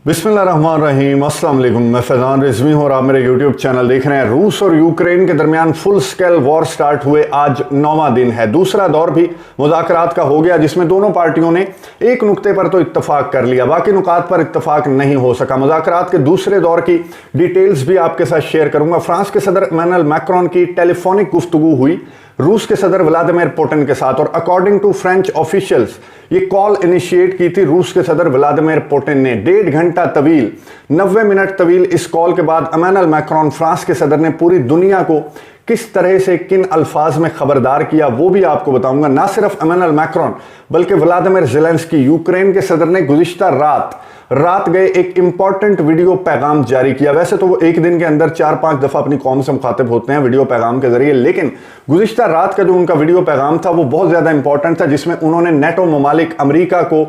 बिस्मिल्लाहिर्रहमानिर्रहीम, अस्सलाम वालेकुम। मैं फैज़ान रिजवी हूँ और आप मेरे यूट्यूब चैनल देख रहे हैं। रूस और यूक्रेन के दरमियान फुल स्केल वॉर स्टार्ट हुए आज 9वां दिन है। दूसरा दौर भी मुज़ाकरात का हो गया, जिसमें दोनों पार्टियों ने एक नुक्ते पर तो इत्तफाक कर लिया, बाकी नुकात पर इत्तफाक नहीं हो सका। मुज़ाकरात के दूसरे दौर की डिटेल्स भी आपके साथ शेयर करूंगा। फ्रांस के सदर इमैनुअल मैक्रोन की टेलीफोनिक गुफ्तगू हुई रूस के सदर व्लादिमीर पुतिन के साथ, और अकॉर्डिंग टू फ्रेंच ऑफिशियल्स ये कॉल इनिशिएट की थी रूस के सदर व्लादिमीर पुतिन ने। 1.5 घंटा तवील, 90 मिनट तवील इस कॉल के बाद इमैनुअल मैक्रोन फ्रांस के सदर ने पूरी दुनिया को किस तरह से किन अल्फाज में खबरदार किया वो भी आपको बताऊंगा। ना सिर्फ इमैनुअल मैक्रोन बल्कि व्लादिमीर ज़ेलेंस्की यूक्रेन के सदर ने गुज़िश्ता रात गए एक इंपॉर्टेंट वीडियो पैगाम जारी किया। वैसे तो वो एक दिन के अंदर 4-5 दफा अपनी कौम से मुखातिब होते हैं वीडियो पैगाम के जरिए, लेकिन गुज़िश्ता रात का जो उनका वीडियो पैगाम था वो बहुत ज्यादा इंपॉर्टेंट था, जिसमें उन्होंने नेटो ममालिक अमेरिका को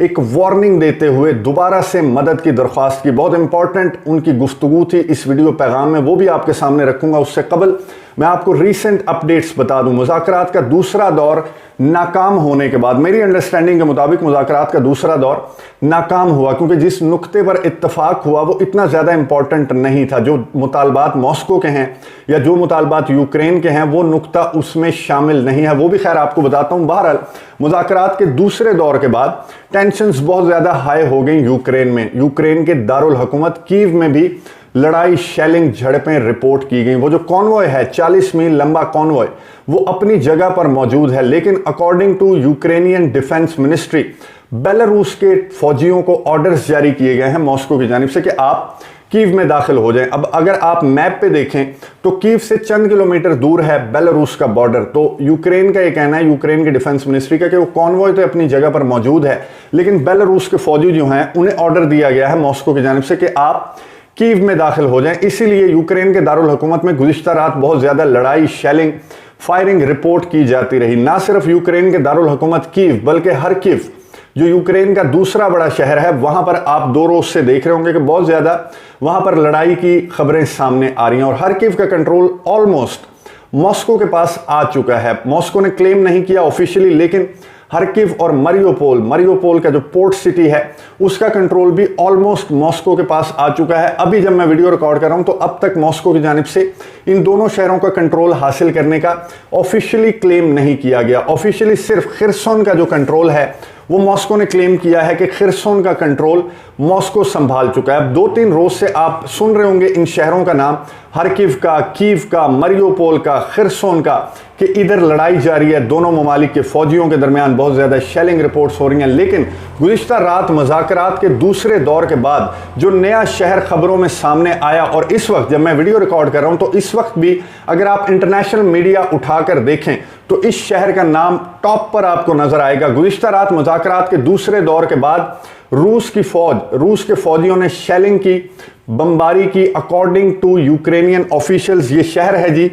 एक वार्निंग देते हुए दोबारा से मदद की दरख्वास्त की। बहुत इंपॉर्टेंट उनकी गुफ्तगू थी इस वीडियो पैगाम में, वो भी आपके सामने रखूंगा। उससे कबल मैं आपको रीसेंट अपडेट्स बता दूं। मुज़ाकरात का दूसरा दौर नाकाम होने के बाद, मेरी अंडरस्टैंडिंग के मुताबिक मुज़ाकरात का दूसरा दौर नाकाम हुआ, क्योंकि जिस नुक्ते पर इत्तफाक हुआ वो इतना ज़्यादा इंपॉर्टेंट नहीं था। जो मुतालबात मॉस्को के हैं या जो मुतालबात यूक्रेन के हैं वो नुक्ता उसमें शामिल नहीं है, वो भी खैर आपको बताता हूँ। बहरहाल मुज़ाकरात के दूसरे दौर के बाद टेंशन्स बहुत ज़्यादा हाई हो गई यूक्रेन में। यूक्रेन के दारुल हुकूमत कीव में भी लड़ाई, शेलिंग, झड़पें रिपोर्ट की गई। वो जो कॉन्वॉय है 40 मील लंबा कॉन्वॉय, वो अपनी जगह पर मौजूद है, लेकिन according to Ukrainian defence ministry Belarus के फौजियों को ऑर्डर्स जारी किए गए हैं मॉस्को की जानिब से कि आप कीव में दाखिल हो जाएं। अब अगर आप मैप पे देखें तो कीव से चंद किलोमीटर दूर है बेलारूस का बॉर्डर। तो यूक्रेन का ये कहना है, यूक्रेन की डिफेंस मिनिस्ट्री का, कि वो कॉन्वॉय तो अपनी जगह पर मौजूद है, लेकिन बेलारूस के फौजी जो हैं उन्हें ऑर्डर दिया गया है मॉस्को की जानिब से कि आप कीव में दाखिल हो जाएं। इसीलिए यूक्रेन के दारुल हुकूमत में गुज़िश्ता रात बहुत ज़्यादा लड़ाई, शेलिंग, फायरिंग रिपोर्ट की जाती रही। ना सिर्फ यूक्रेन के दारुल हुकूमत कीव बल्कि हरकिव जो यूक्रेन का दूसरा बड़ा शहर है, वहां पर आप 2 रोज से देख रहे होंगे कि बहुत ज़्यादा वहां पर लड़ाई की खबरें सामने आ रही हैं। और हरकिव का कंट्रोल ऑलमोस्ट मॉस्को के पास आ चुका है। मॉस्को ने क्लेम नहीं किया ऑफिशियली, लेकिन हरकिव और मरियोपोल का जो पोर्ट सिटी है उसका कंट्रोल भी ऑलमोस्ट मॉस्को के पास आ चुका है। अभी जब मैं वीडियो रिकॉर्ड कर रहा हूं तो अब तक मॉस्को की जानिब से इन दोनों शहरों का कंट्रोल हासिल करने का ऑफिशियली क्लेम नहीं किया गया। ऑफिशियली सिर्फ खिरसोन का जो कंट्रोल है वो मॉस्को ने क्लेम किया है कि खिरसोन का कंट्रोल मॉस्को संभाल चुका है। अब 2-3 रोज से आप सुन रहे होंगे इन शहरों का नाम, हरकिव का, कीव का, मरियोपोल का, खिरसोन का, कि इधर लड़ाई जारी है। दोनों ममालिक के फौजियों के दरमियान बहुत ज़्यादा शेलिंग रिपोर्ट्स हो रही हैं। लेकिन गुज़िश्ता रात मुज़ाकरात के दूसरे दौर के बाद जो नया शहर खबरों में सामने आया, और इस वक्त जब मैं वीडियो रिकॉर्ड कर रहा हूं तो इस वक्त भी अगर आप इंटरनेशनल मीडिया उठाकर देखें तो इस शहर का नाम टॉप पर आपको नजर आएगा। गुज़िश्ता रात मुज़ाकरात के दूसरे दौर के बाद रूस के फौजियों ने शेलिंग की, बमबारी की। अकॉर्डिंग टू यूक्रेनियन ऑफिशियल्स ये शहर है जी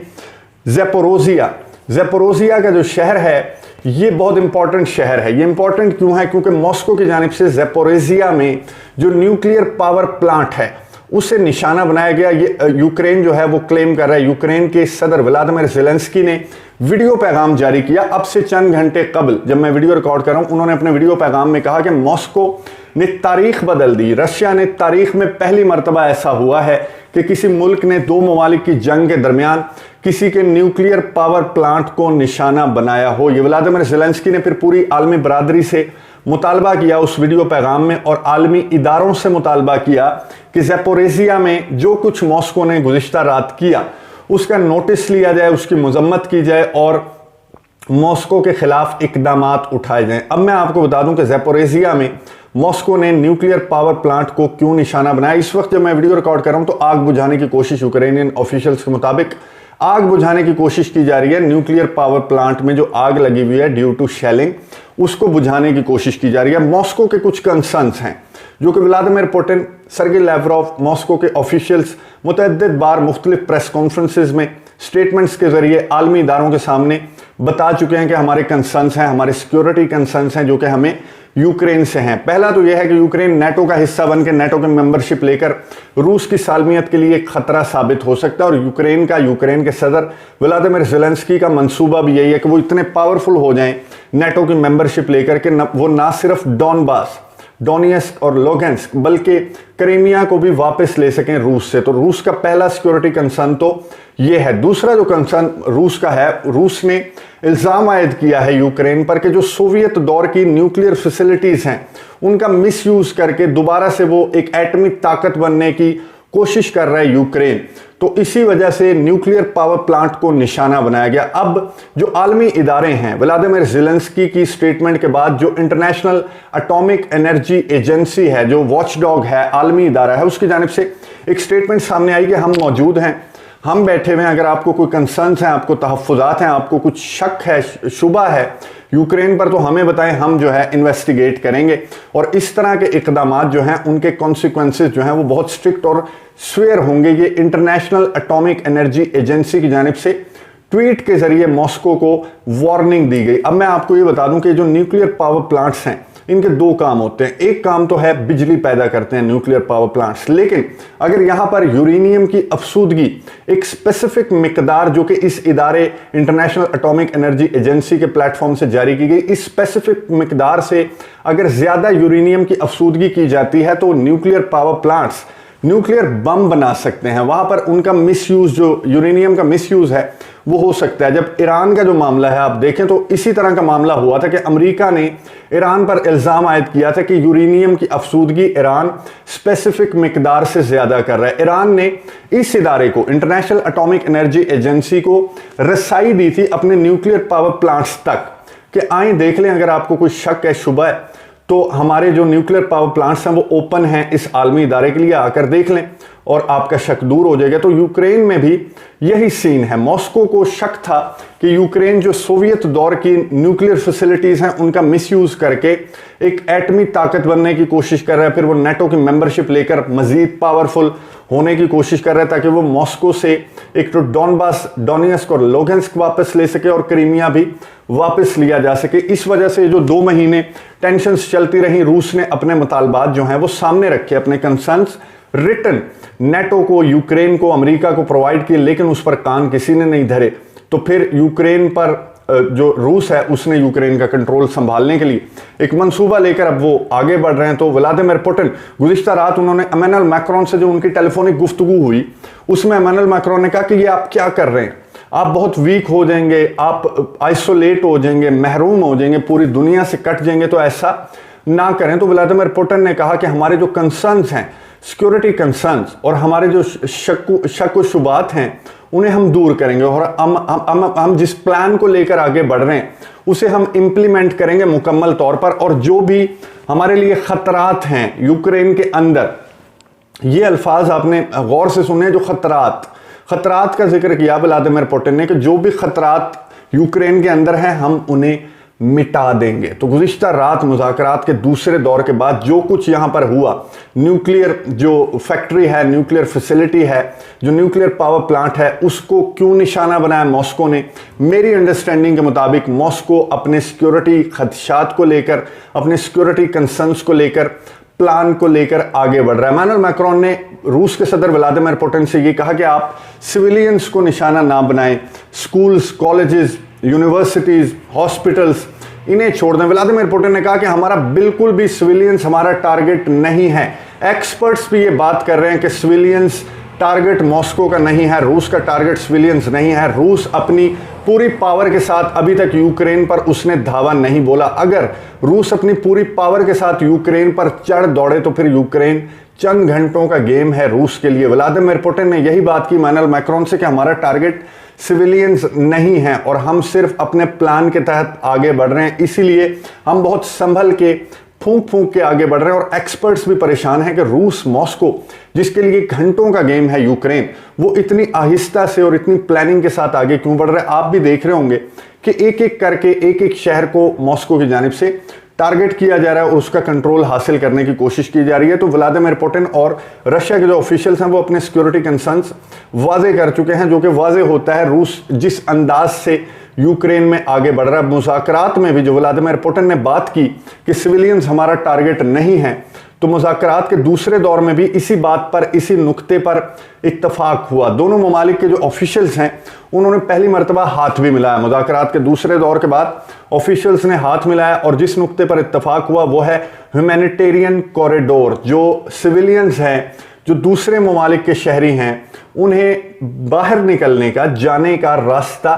ज़ेपोरोजिया का जो शहर है ये बहुत इंपॉर्टेंट शहर है। ये इंपॉर्टेंट क्यों है? क्योंकि मॉस्को की जानिब से ज़ेपोरोजिया में जो न्यूक्लियर पावर प्लांट है उसे निशाना बनाया गया। ये यूक्रेन जो है वो क्लेम कर रहा है। यूक्रेन के सदर व्लादिमीर ज़ेलेंस्की ने वीडियो पैगाम जारी किया अब से चंद घंटे कबल, जब मैं वीडियो रिकॉर्ड कर रहा हूं। उन्होंने अपने वीडियो पैगाम में कहा कि मॉस्को ने तारीख बदल दी। रशिया ने तारीख में पहली मरतबा ऐसा हुआ है कि किसी मुल्क ने 2 ममालिक की जंग के दरमियान किसी के न्यूक्लियर पावर प्लांट को निशाना बनाया हो। ये व्लादिमीर ज़ेलेंस्की ने फिर पूरी आलमी बरादरी से मुतालबा किया उस वीडियो पैगाम में, और आलमी इदारों से मुतालबा किया कि ज़ेपोरोजिया में जो कुछ मॉस्को ने गुज़िश्ता रात किया उसका नोटिस लिया जाए, उसकी मजम्मत की जाए और मॉस्को के खिलाफ इकदामात उठाए जाएं। अब मैं आपको बता दूं कि ज़ेपोरोजिया में मॉस्को ने न्यूक्लियर पावर प्लांट को क्यों निशाना बनाया। इस वक्त जब मैं वीडियो रिकॉर्ड कर रहा हूं तो आग बुझाने की कोशिश, यूक्रेनियन ऑफिशियल्स के मुताबिक आग बुझाने की कोशिश की जा रही है। न्यूक्लियर पावर प्लांट में जो आग लगी हुई है ड्यू टू शेलिंग, उसको बुझाने की कोशिश की जा रही है। मॉस्को के कुछ कंसर्न्स हैं जो कि Vladimir Putin, Sergei Lavrov, Moscow के ऑफिशियल्स मुतअद्दिद बार मुख्तलिफ प्रेस कॉन्फ्रेंसेज में स्टेटमेंट्स के जरिए आलमी इदारों के सामने बता चुके हैं कि हमारे कंसर्न्स हैं, हमारे सिक्योरिटी कंसर्न्स हैं जो कि हमें यूक्रेन से हैं। पहला तो यह है कि यूक्रेन नेटो का हिस्सा बनकर नेटो की मेंबरशिप लेकर रूस की सालमियत के लिए एक खतरा साबित हो सकता है, और यूक्रेन के सदर व्लादिमीर ज़ेलेंस्की का मंसूबा भी यही है कि वो इतने पावरफुल हो जाएं नेटो की मेंबरशिप लेकर के वो ना सिर्फ डॉनबास डोनेट्स्क और लुगांस्क बल्कि क्रीमिया को भी वापस ले सकें रूस से। तो रूस का पहला सिक्योरिटी कंसर्न तो ये है। दूसरा जो कंसर्न रूस का है, रूस ने इल्जाम आयद किया है यूक्रेन पर कि जो सोवियत दौर की न्यूक्लियर फैसिलिटीज हैं उनका मिसयूज करके दोबारा से वो एक एटमी ताकत बनने की कोशिश कर रहा है यूक्रेन। तो इसी वजह से न्यूक्लियर पावर प्लांट को निशाना बनाया गया। अब जो आलमी इदारे हैं, व्लादिमीर ज़ेलेंस्की की स्टेटमेंट के बाद जो इंटरनेशनल एटॉमिक एनर्जी एजेंसी है, जो वॉचडॉग है, आलमी इदारा है, उसकी जानिब से एक स्टेटमेंट सामने आई कि हम मौजूद हैं, हम बैठे हुए हैं, अगर आपको कोई कंसर्न्स हैं, आपको तहफ़्फ़ुज़ात हैं, आपको कुछ शक है, शुबा है यूक्रेन पर, तो हमें बताएं, हम जो है इन्वेस्टिगेट करेंगे। और इस तरह के इक़दामात जो हैं उनके कॉन्सिक्वेंसेस जो हैं वो बहुत स्ट्रिक्ट और स्वेयर होंगे। ये इंटरनेशनल एटॉमिक एनर्जी एजेंसी की जानिब से ट्वीट के जरिए मॉस्को को वार्निंग दी गई। अब मैं आपको ये बता दूं कि जो न्यूक्लियर पावर प्लांट्स हैं इनके दो काम होते हैं। एक काम तो है बिजली पैदा करते हैं न्यूक्लियर पावर प्लांट्स, लेकिन अगर यहां पर यूरेनियम की अफसूदगी एक स्पेसिफिक मिकदार जो कि इस इदारे इंटरनेशनल एटॉमिक एनर्जी एजेंसी के प्लेटफॉर्म से जारी की गई, इस स्पेसिफिक मिकदार से अगर ज्यादा यूरेनियम की अफसूदगी की जाती है तो nuclear power plants nuclear bomb बना सकते हैं। वहां पर उनका मिसयूज, जो यूरेनियम का मिसयूज है वो हो सकता है। जब ईरान का जो मामला है आप देखें तो इसी तरह का मामला हुआ था कि अमेरिका ने ईरान पर इल्जाम आयद किया था कि यूरेनियम की अफसूदगी ईरान स्पेसिफिक मिकदार से ज्यादा कर रहा है। ईरान ने इस इदारे को, इंटरनेशनल एटॉमिक एनर्जी एजेंसी को रसाई दी थी अपने न्यूक्लियर पावर प्लांट्स तक कि आए देख लें, अगर आपको कोई शक है, शुबा है, तो हमारे जो न्यूक्लियर पावर प्लांट्स हैं वो ओपन हैं इस आलमी इदारे के लिए, आकर देख लें और आपका शक दूर हो जाएगा। तो यूक्रेन में भी यही सीन है। मॉस्को को शक था कि यूक्रेन जो सोवियत दौर की न्यूक्लियर फैसिलिटीज हैं उनका मिसयूज करके एक एटमी ताकत बनने की कोशिश कर रहा है, फिर वो नेटो की मेंबरशिप लेकर मजीद पावरफुल होने की कोशिश कर रहा है ताकि वो मॉस्को से एक तो डोनबास, डोनेट्स्क और लुगांस्क वापस ले सके और क्रीमिया भी वापस लिया जा सके। इस वजह से जो 2 महीने टेंशन्स चलती रही, रूस ने अपने मुतालबात जो हैं वो सामने रखे, अपने कंसर्न्स रिटन नेटो को, यूक्रेन को, अमेरिका को प्रोवाइड किए, लेकिन उस पर कान किसी ने नहीं धरे। तो फिर यूक्रेन पर जो रूस है उसने यूक्रेन का कंट्रोल संभालने के लिए एक मंसूबा लेकर अब वो आगे बढ़ रहे हैं। तो व्लादिमीर पुतिन, गुज़िश्ता रात उन्होंने इमैनुअल मैक्रोन से जो उनकी टेलीफोनिक गुफ्तगू हुई उसमें इमैनुअल मैक्रोन ने कहा कि ये आप क्या कर रहे हैं, आप बहुत वीक हो जाएंगे, आप आइसोलेट हो जाएंगे, महरूम हो जाएंगे, पूरी दुनिया से कट जाएंगे, तो ऐसा ना करें। तो व्लादिमीर पुतिन ने कहा कि हमारे जो कंसर्न्स हैं, सिक्योरिटी कंसर्न्स, और हमारे जो शक व शुबात हैं उन्हें हम दूर करेंगे और हम जिस प्लान को लेकर आगे बढ़ रहे हैं उसे हम इंप्लीमेंट करेंगे मुकम्मल तौर पर। और जो भी हमारे लिए खतरात हैं यूक्रेन के अंदर, ये अल्फाज आपने गौर से सुने, जो खतरात का जिक्र किया व्लादिमीर पुतिन ने कि जो भी खतरात यूक्रेन के अंदर हैं हम उन्हें मिटा देंगे। तो गुज़िश्ता रात मुज़ाकरात के दूसरे दौर के बाद जो कुछ यहाँ पर हुआ, न्यूक्लियर जो फैक्ट्री है, न्यूक्लियर फैसिलिटी है, जो न्यूक्लियर पावर प्लांट है, उसको क्यों निशाना बनाया मॉस्को ने? मेरी अंडरस्टैंडिंग के मुताबिक मॉस्को अपने सिक्योरिटी खदशात को लेकर, अपने सिक्योरिटी कंसर्न्स को लेकर, प्लान को लेकर आगे बढ़ रहा है। इमैनुअल मैक्रोन ने रूस के सदर व्लादिमीर पुतिन से ये कहा कि आप सिविलियंस को निशाना ना बनाएं, स्कूल्स, कॉलेजेस, यूनिवर्सिटीज, हॉस्पिटल्स, इन्हें छोड़ दें। व्लादिमीर पुतिन ने कहा कि हमारा बिल्कुल भी सिविलियंस हमारा टारगेट नहीं है। एक्सपर्ट्स भी ये बात कर रहे हैं कि सिविलियंस टारगेट मॉस्को का नहीं है, रूस का टारगेट सिविलियंस नहीं है। रूस अपनी पूरी पावर के साथ अभी तक यूक्रेन पर उसने धावा नहीं बोला। अगर रूस अपनी पूरी पावर के साथ यूक्रेन पर चढ़ दौड़े तो फिर यूक्रेन चंद घंटों का गेम है रूस के लिए। व्लादिमीर पुतिन ने यही बात की इमैनुअल मैक्रोन से कि हमारा टारगेट सिविलियंस नहीं है और हम सिर्फ अपने प्लान के तहत आगे बढ़ रहे हैं, इसीलिए हम बहुत संभल के, फूंक फूंक के आगे बढ़ रहे हैं। और एक्सपर्ट्स भी परेशान हैं कि रूस, मॉस्को, जिसके लिए घंटों का गेम है यूक्रेन, वो इतनी आहिस्ता से और इतनी प्लानिंग के साथ आगे क्यों बढ़ रहा है। आप भी देख रहे होंगे कि एक एक करके एक एक शहर को मॉस्को की जानिब से टारगेट किया जा रहा है और उसका कंट्रोल हासिल करने की कोशिश की जा रही है। तो व्लादिमीर पुतिन और रशिया के जो ऑफिशियल्स हैं वो अपने सिक्योरिटी कंसर्न्स वाजे कर चुके हैं, जो कि वाजे होता है रूस जिस अंदाज से यूक्रेन में आगे बढ़ रहा है। मुज़ाकरात में भी जो व्लादिमीर पुतिन ने बात की कि सिविलियंस हमारा टारगेट नहीं है, तो मुज़ाकरात के दूसरे दौर में भी इसी बात पर, इसी नुक्ते पर इत्तफाक हुआ। दोनों ममालिक के जो ऑफिशियल्स हैं उन्होंने पहली मरतबा हाथ भी मिलाया। मुज़ाकरात के दूसरे दौर के बाद ऑफिशियल्स ने हाथ मिलाया और जिस नुक्ते पर इत्तफाक हुआ वो है ह्यूमैनिटेरियन कॉरिडोर। जो सिविलियंस हैं, जो दूसरे ममालिक के शहरी हैं, उन्हें बाहर निकलने का, जाने का रास्ता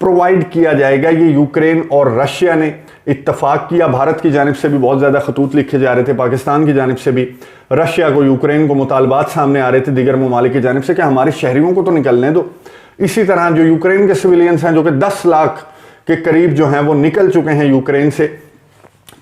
प्रोवाइड किया जाएगा। ये यूक्रेन और रशिया ने इत्तफाक किया। भारत की जानिब से भी बहुत ज़्यादा खतूत लिखे जा रहे थे, पाकिस्तान की जानिब से भी रशिया को, यूक्रेन को मुतालबात सामने आ रहे थे दीगर ममालिक की जानिब से कि हमारे शहरियों को तो निकलने दो। इसी तरह जो यूक्रेन के सिविलियंस हैं, जो कि 10 लाख के करीब जो हैं वो निकल चुके हैं यूक्रेन से।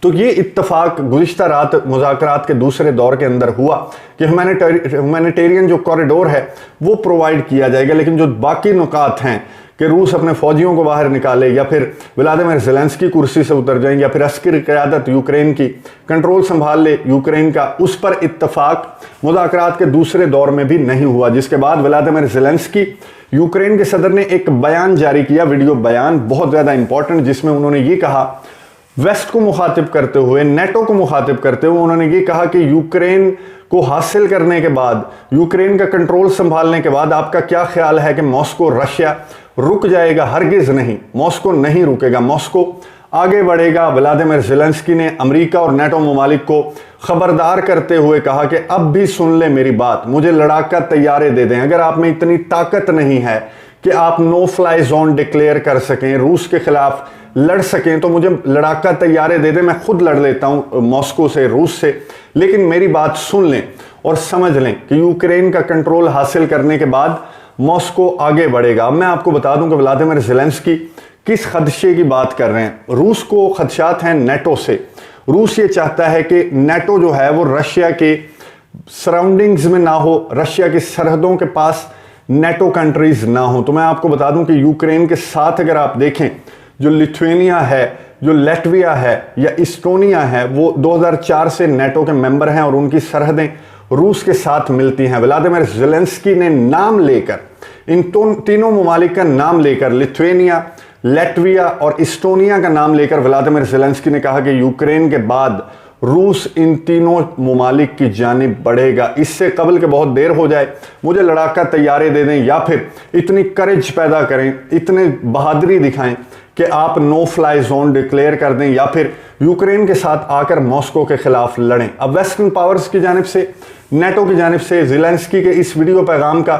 तो ये इत्तफाक गुज़िश्ता रात मुज़ाकरात के दूसरे दौर के अंदर हुआ कि ह्यूमैनिटेरियन जो कॉरिडोर है वो प्रोवाइड किया जाएगा। लेकिन जो बाकी नुकात हैं कि रूस अपने फौजियों को बाहर निकाले, या फिर व्लादिमीर ज़ेलेंस्की कुर्सी से उतर जाएंगे, या फिर अस्करी क़यादत यूक्रेन की कंट्रोल संभाल ले यूक्रेन का, उस पर इत्तफाक मुज़ाकरात के दूसरे दौर में भी नहीं हुआ। जिसके बाद व्लादिमीर ज़ेलेंस्की, यूक्रेन के सदर, ने एक बयान जारी किया, वीडियो बयान बहुत ज़्यादा इंपॉर्टेंट, जिसमें उन्होंने ये कहा, वेस्ट को मुखातिब करते हुए, नेटो को मुखातिब करते हुए उन्होंने ये कहा कि यूक्रेन को हासिल करने के बाद, यूक्रेन का कंट्रोल संभालने के बाद आपका क्या ख्याल है कि मॉस्को, रशिया रुक जाएगा? हरगिज नहीं, मॉस्को नहीं रुकेगा, मॉस्को आगे बढ़ेगा। व्लादिमीर ज़ेलेंस्की ने अमेरिका और नेटो ममालिक को खबरदार करते हुए कहा कि अब भी सुन ले मेरी बात, मुझे लड़ाका तैयारे दे दें। अगर आप में इतनी ताकत नहीं है कि आप नो फ्लाई जोन डिक्लेयर कर सकें, रूस के खिलाफ लड़ सकें, तो मुझे लड़ाका तैयारे दे दें, मैं खुद लड़ लेता हूं मॉस्को से, रूस से। लेकिन मेरी बात सुन लें और समझ लें कि यूक्रेन का कंट्रोल हासिल करने के बाद मॉस्को आगे बढ़ेगा। अब मैं आपको बता दूं कि व्लादिमीर ज़ेलेंस्की किस खदशे की बात कर रहे हैं। रूस को खदशात हैं नेटो से। रूस ये चाहता है कि नेटो जो है वो रशिया के सराउंडिंग्स में ना हो, रशिया की सरहदों के पास नेटो कंट्रीज ना हो। तो मैं आपको बता दूं कि यूक्रेन के साथ अगर आप देखें, जो लिथुआनिया है, जो लैटविया है या इस्टोनिया है, वो 2004 से नेटो के मेंबर हैं और उनकी सरहदें रूस के साथ मिलती हैं। व्लादिमीर ज़ेलेंस्की ने नाम लेकर, इन तीनों ममालिक का नाम लेकर, लिथुआनिया, लैटविया और इस्टोनिया का नाम लेकर व्लादिमीर ज़ेलेंस्की ने कहा कि यूक्रेन के बाद रूस इन तीनों ममालिक की जानिब बढ़ेगा। इससे कबल के बहुत देर हो जाए, मुझे लड़ाका तैयारे दे दें, या फिर इतनी करेज पैदा करें, इतने बहादुरी दिखाएं कि आप नो फ्लाई जोन डिक्लेयर कर दें, या फिर यूक्रेन के साथ आकर मॉस्को के खिलाफ लड़ें। अब वेस्टर्न पावर्स की जानिब से, नेटो की जानिब से ज़ेलेंस्की के इस वीडियो पैगाम का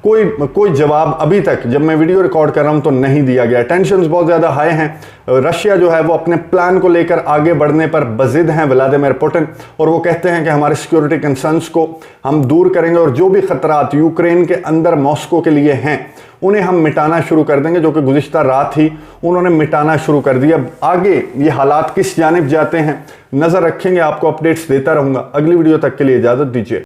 कोई जवाब अभी तक, जब मैं वीडियो रिकॉर्ड कर रहा हूं, तो नहीं दिया गया। टेंशन्स बहुत ज़्यादा हाई हैं। रशिया जो है वो अपने प्लान को लेकर आगे बढ़ने पर बजिद हैं, व्लादिमीर पुतिन, और वो कहते हैं कि हमारे सिक्योरिटी कंसर्न्स को हम दूर करेंगे और जो भी खतरात यूक्रेन के अंदर मॉस्को के लिए हैं उन्हें हम मिटाना शुरू कर देंगे, जो कि गुज़िश्ता रात ही उन्होंने मिटाना शुरू कर दिया। आगे ये हालात किस जानिब जाते हैं नज़र रखेंगे, आपको अपडेट्स देता रहूँगा। अगली वीडियो तक के लिए इजाज़त दीजिए।